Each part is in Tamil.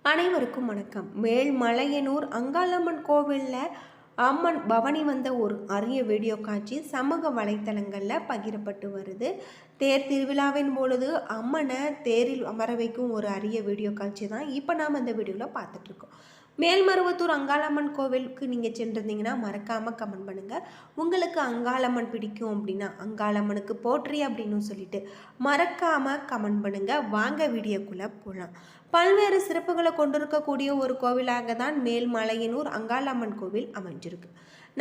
அனைவருக்கும் வணக்கம். மேல்மலையனூர் அங்காளம்மன் கோவிலில் அம்மன் பவனி வந்த ஒரு அரிய வீடியோ காட்சி சமூக வலைத்தளங்களில் பகிரப்பட்டு வருது. தேர் திருவிழாவின் பொழுது அம்மனை தேரில் அமர வைக்கும் ஒரு அரிய வீடியோ காட்சி தான் இப்போ நாம் இந்த வீடியோவில் பார்த்துட்ருக்கோம். மேல்மருவத்தூர் அங்காளம்மன் கோவிலுக்கு நீங்கள் சென்றிருந்தீங்கன்னா மறக்காமல் கமெண்ட் பண்ணுங்கள். உங்களுக்கு அங்காளம்மன் பிடிக்கும் அப்படின்னா அங்காளம்மனுக்கு போற்றி அப்படின்னு சொல்லிட்டு மறக்காமல் கமெண்ட் பண்ணுங்கள். வாங்க வீடியோக்குள்ளே போகலாம். பல்வேறு சிறப்புகளை கொண்டிருக்கக்கூடிய ஒரு கோவிலாக தான் மேல்மலையனூர் அங்காளம்மன் கோவில் அமைஞ்சிருக்கு.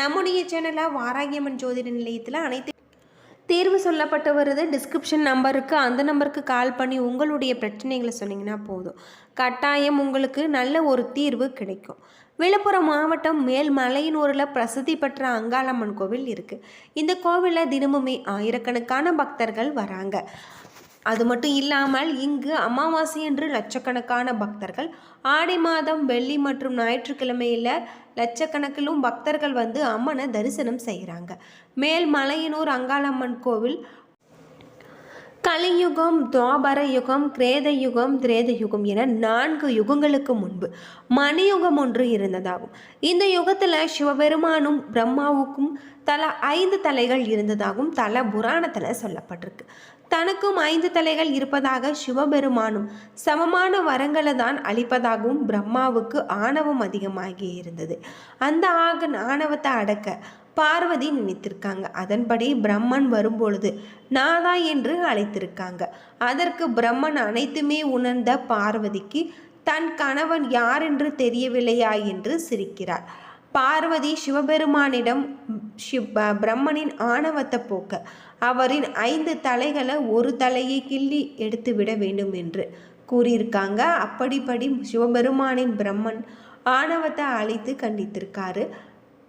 நம்முடைய சேனலில் வாராகியம்மன் ஜோதிட நிலையத்தில் அனைத்து தேர்வு சொல்லப்பட்டு வருது. டிஸ்கிரிப்ஷன் நம்பருக்கு அந்த நம்பருக்கு கால் பண்ணி உங்களுடைய பிரச்சனைகளை சொன்னீங்கன்னா போதும், கட்டாயம் உங்களுக்கு நல்ல ஒரு தீர்வு கிடைக்கும். விழுப்புரம் மாவட்டம் மேல்மலையனூரில் பிரசித்தி பெற்ற அங்காளம்மன் கோவில் இருக்குது. இந்த கோவிலில் தினமுமே ஆயிரக்கணக்கான பக்தர்கள் வராங்க. அது மட்டும் இல்லாமல் இங்கு அமாவாசை என்று லட்சக்கணக்கான பக்தர்கள், ஆடி மாதம் வெள்ளி மற்றும் ஞாயிற்றுக்கிழமையில் லட்சக்கணக்கிலும் பக்தர்கள் வந்து அம்மனை தரிசனம் செய்கிறாங்க. மேல்மலையனூர் அங்காளம்மன் கோவில் கலியுகம், துவாபர யுகம், கிரேத யுகம், திரேத யுகம் என 4 யுகங்களுக்கு முன்பு மணியுகம் ஒன்று இருந்ததாகும். இந்த யுகத்தில் சிவபெருமானும் பிரம்மாவுக்கும் தலா 5 தலைகள் இருந்ததாகவும் தல புராணத்தில் சொல்லப்பட்டிருக்கு. தனக்கும் 5 தலைகள் இருப்பதாக சிவபெருமானும் சமமான வரங்களை தான் அளிப்பதாகவும் பிரம்மாவுக்கு ஆணவம் அதிகமாகி இருந்தது. அந்த ஆணவத்தை அடக்க பார்வதி நினைத்திருக்காங்க. அதன்படி பிரம்மன் வரும்பொழுது நாதா என்று அழைத்திருக்காங்க. அதற்கு பிரம்மன் அனைத்துமே உணர்ந்த பார்வதிக்கு தன் கணவன் யார் என்று தெரியவில்லையா என்று சிரிக்கிறார். பார்வதி சிவபெருமானிடம் பிரம்மனின் ஆணவத்தை போக்க அவரின் 5 தலைகளை ஒரு தலையை கிள்ளி எடுத்து விட வேண்டும் என்று கூறியிருக்காங்க. அப்படிப்படி சிவபெருமானின் பிரம்மன் ஆணவத்தை அழைத்து கண்டித்திருக்காரு.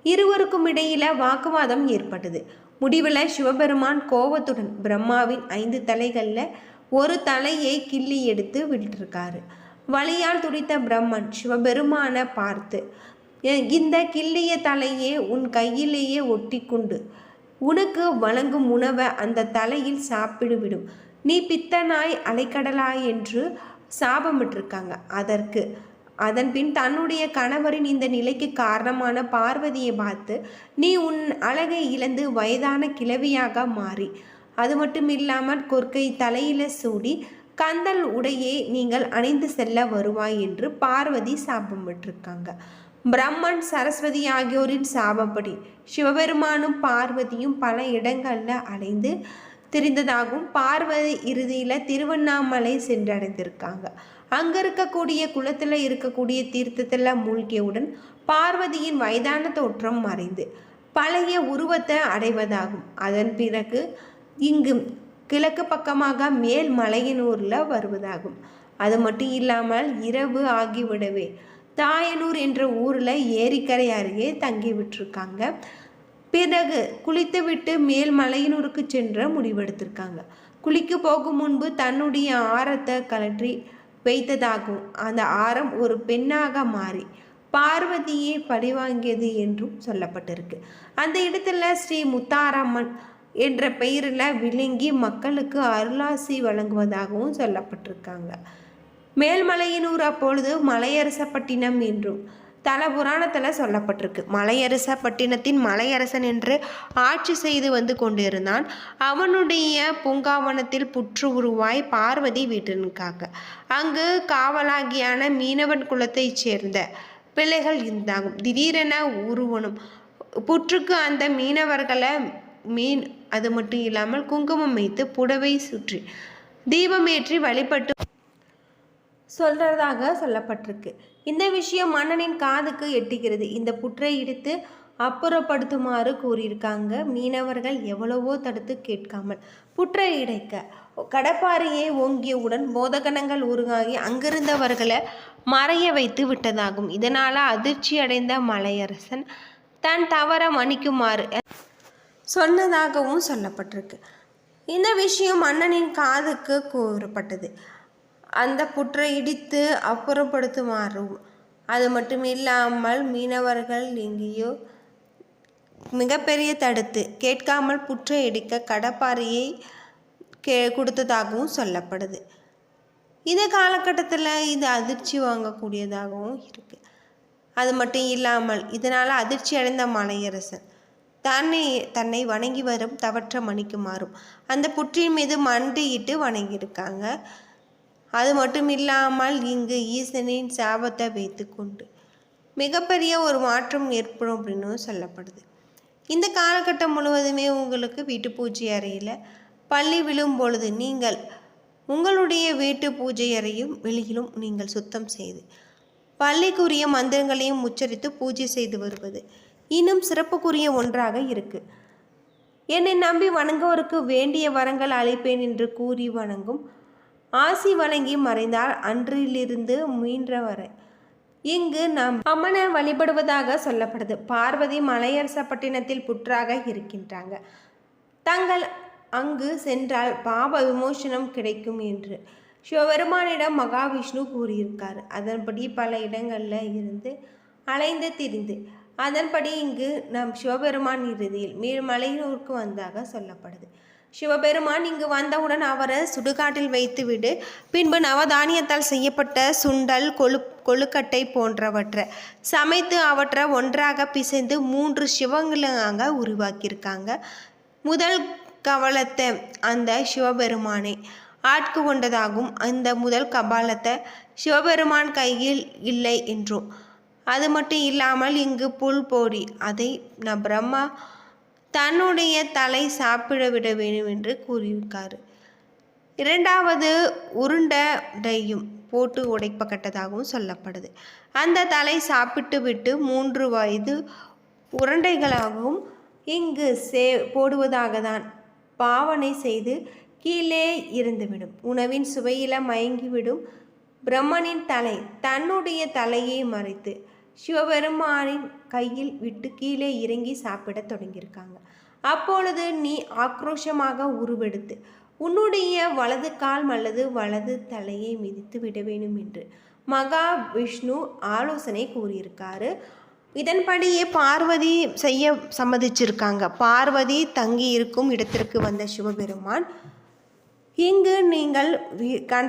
இருவருக்கும் இடையில வாக்குவாதம் ஏற்பட்டது. முடிவில் சிவபெருமான் கோபத்துடன் பிரம்மாவின் 5 தலைகளில் ஒரு தலையை கிள்ளி எடுத்து விட்டுருக்காரு. வலியால் துடித்த பிரம்மன் சிவபெருமானை பார்த்து, இந்த கிள்ளிய தலையே உன் கையிலேயே ஒட்டி கொண்டு உனக்கு வழங்கும் உணவை அந்த தலையில் சாப்பிடுவிடும், நீ பித்தனாய் அலைக்கடலாய் என்று சாபமிட்டிருக்காங்க. அதன்பின் தன்னுடைய கணவரின் இந்த நிலைக்கு காரணமான பார்வதியை பார்த்து, நீ உன் அழகை இழந்து வயதான கிழவியாக மாறி, அது மட்டும் இல்லாமல் கொற்கை தலையில சூடி கந்தல் உடையை நீங்கள் அணிந்து செல்ல வருவாய் என்று பார்வதி சாபம் விட்டிருக்காங்க. பிரம்மன், சரஸ்வதி ஆகியோரின் சாபப்படி சிவபெருமானும் பார்வதியும் பல இடங்களில் அலைந்து திரிந்ததாகவும் பார்வதி இறுதியில் திருவண்ணாமலை சென்றடைந்திருக்காங்க. அங்கே இருக்கக்கூடிய குளத்தில் இருக்கக்கூடிய தீர்த்தத்தில் மூழ்கியவுடன் பார்வதியின் வயதான தோற்றம் மறைந்து பழைய உருவத்தை அடைவதாகும். அதன் பிறகு இங்கு கிழக்கு பக்கமாக மேல்மலையனூரில் வருவதாகும். அது மட்டும் இல்லாமல் இரவு ஆகிவிடவே தாயனூர் என்ற ஊரில் ஏரிக்கரை அருகே தங்கி விட்டுருக்காங்க. பிறகு குளித்துவிட்டு மேல்மலையனூருக்கு சென்ற முடிவெடுத்திருக்காங்க. குளிக்க போகும் முன்பு தன்னுடைய ஆரத்தை கழற்றி வைத்ததாகவும் அந்த ஆரம் ஒரு பெண்ணாக மாறி பார்வதியை பழிவாங்கியது என்றும் சொல்லப்பட்டிருக்கு. அந்த இடத்துல ஸ்ரீ முத்தாரம்மன் என்ற பெயரில் விளங்கி மக்களுக்கு அருளாசி வழங்குவதாகவும் சொல்லப்பட்டிருக்காங்க. மேல்மலையனூர் அப்பொழுது மலையரசப்பட்டினம் என்றும் தல புராணத்தில் சொல்லப்பட்டிருக்கு. மலையரசப்பட்டினத்தின் மலையரசன் என்று ஆட்சி செய்து வந்து கொண்டிருந்தான். அவனுடைய பூங்காவனத்தில் புற்று உருவாய் பார்வதி வீட்டினுக்காக அங்கு காவலாகியான மீனவன் குலத்தைச் சேர்ந்த பிள்ளைகள் இருந்தாகும். திடீரென உருவனும் புற்றுக்கு அந்த மீனவர்களை மீன், அது மட்டும் இல்லாமல் குங்குமம் வைத்து புடவை சுற்றி தீபமேற்றி வழிபட்டு சொல்றதாக சொல்லப்பட்டிருக்கு. இந்த விஷயம் மன்னனின் காதுக்கு எட்டுகிறது. இந்த புற்றை இடித்து அப்புறப்படுத்துமாறு கூறியிருக்காங்க. மீனவர்கள் எவ்வளவோ தடுத்து கேட்காமல் புற்றை இடைக்க கடப்பாறையை ஓங்கியவுடன் போதகனங்கள் உருவாகி அங்கிருந்தவர்களை மறைய வைத்து விட்டதாகும். இதனால் அதிர்ச்சி அடைந்த மலையரசன் தன் தவற மன்னிக்குமாறு சொன்னதாகவும் சொல்லப்பட்டிருக்கு. இந்த விஷயம் மன்னனின் காதுக்கு கூறப்பட்டது. அந்த புற்றை இடித்து அப்புறப்படுத்துமாறும், அது மட்டும் இல்லாமல் மீனவர்கள் எங்கேயோ மிகப்பெரிய தடுத்து கேட்காமல் புற்றை இடிக்க கடப்பாறையை கொடுத்ததாகவும் சொல்லப்படுது. இந்த காலகட்டத்தில் இது அதிர்ச்சி வாங்கக்கூடியதாகவும் இருக்குது. அது மட்டும் இல்லாமல் இதனால் அதிர்ச்சி அடைந்த மலையரசன் தன்னை வணங்கி வரும் தவற்ற மணிக்கு மாறும் அந்த புற்றின் மீது மண்டியிட்டு வணங்கியிருக்காங்க. அது மட்டும் இல்லாமல் இங்கு ஈசனின் சாபத்தை வைத்து கொண்டு மிகப்பெரிய ஒரு மாற்றம் ஏற்படும் அப்படின்னு சொல்லப்படுது. இந்த காலகட்டம் முழுவதுமே உங்களுக்கு வீட்டு பூஜை அறையில் பள்ளி விழும் பொழுது நீங்கள் உங்களுடைய வீட்டு பூஜை அறையும் வெளியிலும் நீங்கள் சுத்தம் செய்து பள்ளிக்குரிய மந்திரங்களையும் உச்சரித்து பூஜை செய்து வருவது இன்னும் சிறப்புக்குரிய ஒன்றாக இருக்கு. என்னை நம்பி வணங்குவோருக்கு வேண்டிய வரங்கள் அளிப்பேன் என்று கூறி வணங்கும் ஆசி வழங்கி மறைந்தால் அன்றிலிருந்து மீன்ற வரை இங்கு நாம் அம்மனை வழிபடுவதாக சொல்லப்படுது. பார்வதி மலையரசப்பட்டினத்தில் புற்றாக இருக்கின்றாங்க. தங்கள் அங்கு சென்றால் பாப விமோசனம் கிடைக்கும் என்று சிவபெருமானிடம் மகாவிஷ்ணு கூறியிருக்கார். அதன்படி பல இடங்களில் இருந்து அலைந்து திரிந்து அதன்படி இங்கு நம் சிவபெருமான் இறுதியில் மேல்மலையூருக்கு வந்தாக சொல்லப்படுது. சிவபெருமான் இங்கு வந்தவுடன் அவரை சுடுகாட்டில் வைத்துவிடு பின்பு நவதானியத்தால் செய்யப்பட்ட சுண்டல் கொழுக்கட்டை போன்றவற்றை சமைத்து அவற்றை ஒன்றாக பிசைந்து 3 சிவங்களாக உருவாக்கியிருக்காங்க. முதல் கவலத்தை அந்த சிவபெருமானை ஆட்கு கொண்டதாகவும் அந்த முதல் கபாலத்தை சிவபெருமான் கையில் இல்லை என்றும் அது மட்டும் இல்லாமல் இங்கு புல் போடி அதை பிரம்மா தன்னுடைய தலை சாப்பிட விட வேண்டும் என்று கூறியிருக்காரு. இரண்டாவது உருண்டையும் போட்டு உடைப்பட்டதாகவும் சொல்லப்படுது. அந்த தலை சாப்பிட்டு விட்டு 3 வயது உருண்டைகளாகவும் இங்கு போடுவதாக தான் பாவனை செய்து கீழே இருந்துவிடும். உணவின் சுவையில மயங்கிவிடும் பிரம்மனின் தலை தன்னுடைய தலையை மறைத்து சிவபெருமானின் கையில் விட்டு கீழே இறங்கி சாப்பிட தொடங்கியிருக்காங்க. அப்பொழுது நீ ஆக்ரோஷமாக உருவெடுத்து உன்னுடைய வலது கால் அல்லது வலது தலையை மிதித்து விட வேண்டும் என்று மகாவிஷ்ணு ஆலோசனை கூறியிருக்காரு. இதன்படியே பார்வதி செய்ய சம்மதிச்சிருக்காங்க. பார்வதி தங்கி இருக்கும் இடத்திற்கு வந்த சிவபெருமான் இங்கு நீங்கள்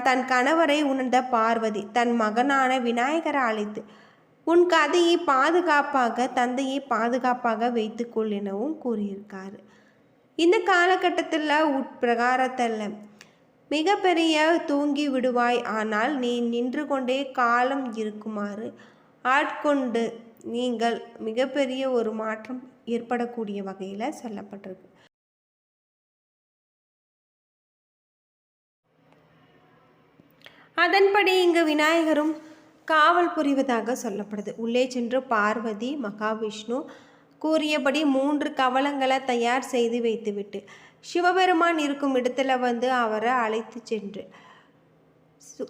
தன் கணவரை உணர்ந்த பார்வதி தன் மகனான விநாயகரை அழைத்து உன் கதையை பாதுகாப்பாக தந்தையை பாதுகாப்பாக வைத்துக்கொள் எனவும் கூறியிருக்காரு. இந்த காலகட்டத்தில் உட்பிரகாரத்தில் மிகப்பெரிய தூங்கி விடுவாய், ஆனால் நீ நின்று கொண்டே காலம் இருக்குமாறு ஆட்கொண்டு நீங்கள் மிகப்பெரிய ஒரு மாற்றம் ஏற்படக்கூடிய வகையில் சொல்லப்பட்டிருக்கு. அதன்படி இங்கு விநாயகரும் காவல் புரிவதாக சொல்லப்படுது. உள்ளே சென்று பார்வதி மகாவிஷ்ணு கூறியபடி 3 கவலங்களை தயார் செய்து வைத்துவிட்டு சிவபெருமான் இருக்கும் இடத்துல வந்து அவரை அழைத்து சென்று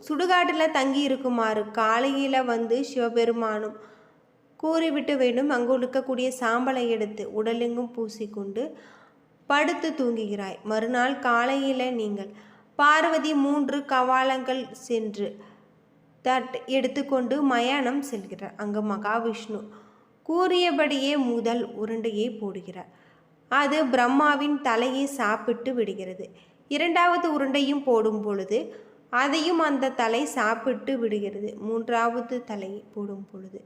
சுடுகாட்டில் தங்கி இருக்குமாறு காலையில் வந்து சிவபெருமானும் கூறிவிட்டு வேண்டும். அங்கு இருக்கக்கூடிய சாம்பலை எடுத்து உடலெங்கும் பூசிக்கொண்டு படுத்து தூங்குகிறாய். மறுநாள் காலையில் நீங்கள் பார்வதி 3 கவாலங்கள் சென்று எடுத்துக்கொண்டு மயானம் செல்கிறார். அங்கு மகாவிஷ்ணு கூறியபடியே முதல் உருண்டையை போடுகிறார். அது பிரம்மாவின் தலையை சாப்பிட்டு விடுகிறது. 2வது உருண்டையும் போடும் பொழுது அதையும் அந்த தலை சாப்பிட்டு விடுகிறது. 3வது தலையை போடும் பொழுது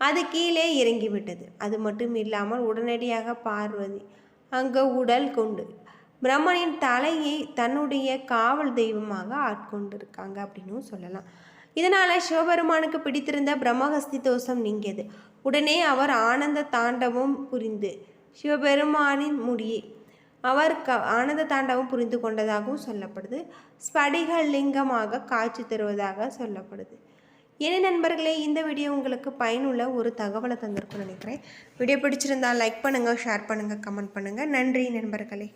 அது கீழே இறங்கிவிட்டது. அது மட்டும் இல்லாமல் உடனடியாக பார்வதி அங்கு உடல் கொண்டு பிரம்மனின் தலையை தன்னுடைய காவல் தெய்வமாக ஆட்கொண்டிருக்காங்க அப்படின்னு சொல்லலாம். இதனால் சிவபெருமானுக்கு பிடித்திருந்த பிரம்மஹஸ்தி தோஷம் நீங்கியது. உடனே அவர் ஆனந்த தாண்டவம் புரிந்து சிவபெருமானின் முடியை அவர் ஆனந்த தாண்டவம் புரிந்து கொண்டதாகவும் சொல்லப்படுது. ஸ்படிக லிங்கமாக காட்சி தருவதாக சொல்லப்படுது. ஏன் நண்பர்களே, இந்த வீடியோ உங்களுக்கு பயனுள்ள ஒரு தகவலை தந்திருக்கும்னு நினைக்கிறேன். வீடியோ பிடிச்சிருந்தால் லைக் பண்ணுங்கள், ஷேர் பண்ணுங்கள், கமெண்ட் பண்ணுங்கள். நன்றி நண்பர்களே.